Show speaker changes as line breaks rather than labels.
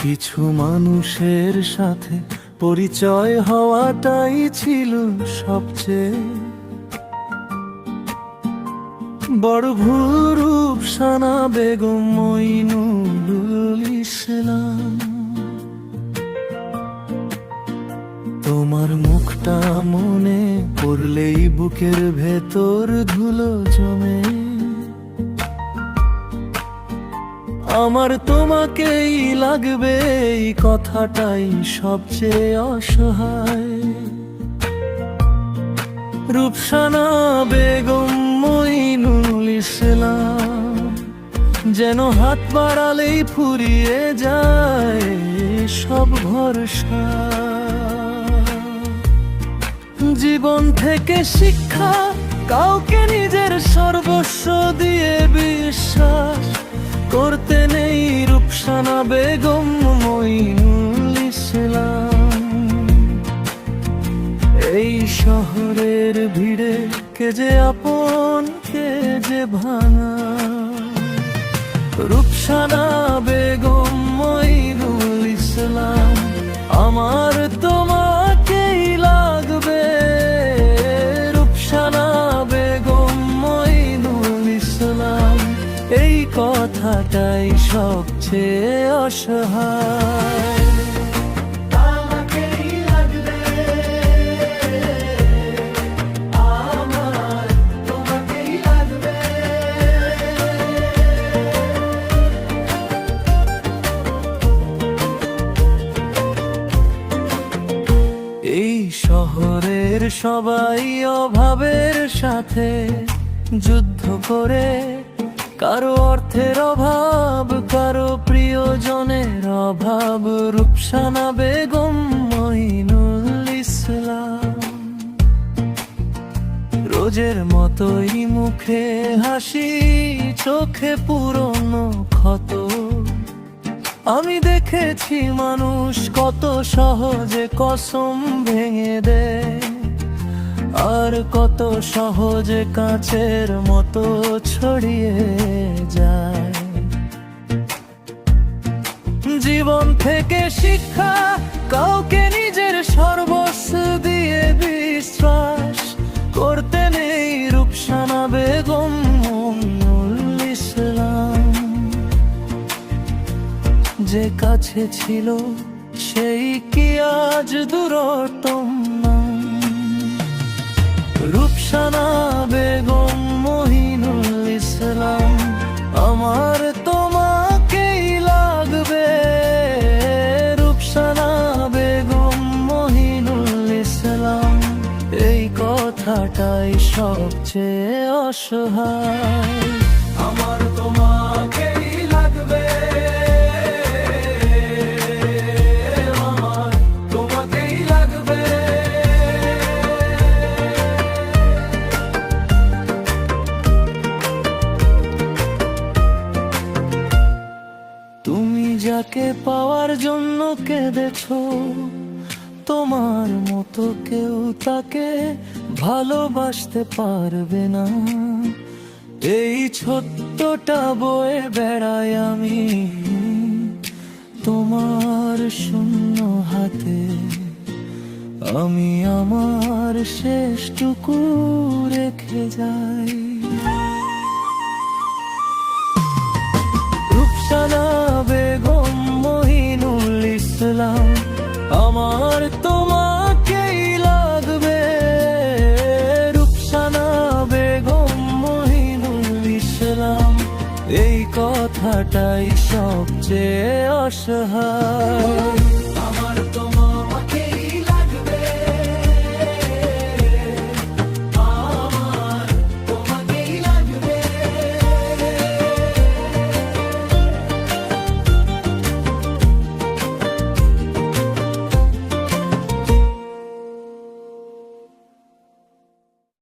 কিছু মানুষের সাথে পরিচয় হওয়াটাই ছিল সবচেয়ে বড় ভুল। রূপসানা বেগম মঈনুল ইসলাম, তোমার মুখটা মনে পড়লেই বুকের ভেতর ধুলো জমে। আমার তোমাকেই লাগবে এই কথাটাই সবচেয়ে অসহায়। রূপসানা বেগম মঈনুল ইসলাম, যেন হাত বাড়ালেই ফুরিয়ে যায় সব ভরসা। জীবন থেকে শিক্ষা, কাউকে নিজের সর্বস্ব দিয়ে বিশ্বাস করতে নেই। রূপসানা বেগম মঈনুল ইসলাম, এই শহরের ভিড়ে কে যে আপন কে যে ভাঙা। রূপসানা বেগম মঈনুল ইসলাম, আমার তোমাকেই লাগবে। রূপসানা বেগম মঈনুল ইসলাম, এই কথাটাই সবচেয়ে অসহায়। এই শহরের সবাই অভাবের সাথে যুদ্ধ করে, কারো অর্থের অভাব, কারো প্রিয়জনের অভাব। রূপসানা বেগম মঈনুল ইসলাম, রোজের মতোই মুখে হাসি, চোখে পুরনো ক্ষত। আমি দেখেছি মানুষ কত সহজে কসম ভেঙে দেয়, আর কত সহজে কাঁচের মতো ছড়িয়ে যায়। জীবন থেকে শিক্ষা, কাউকে নিজের সর্বস্ব দিয়ে বিশ্বাস করতে নেই। রূপসানা বেগম মঈনুল ইসলাম, যে কাছে ছিল সেই কি আজ দূরতম না। রূপসানা বেগম মঈনুল ইসলাম, আমার তোমাকেই লাগবে। রূপসানা বেগম মঈনুল ইসলাম, এই কথাটাই সবচেয়ে অসহায়। আমার তোমাকেই লাগবে। যাকে পাওয়ার জন্য কেঁদেছো, তোমার মতো কেউ তাকে ভালোবাসতে পারবে না। এই ছোট্টটা বয়ে বেড়াই আমি তোমার শূন্য হাতে। আমি আমার শেষটুকু রেখে যাই। রূপসানা বেগম মঈনুল ইসলাম, আমার তোমাকেই লাগবে। রূপসানা বেগম মঈনুল ইসলাম, এই কথাটাই সবচেয়ে অসহায়।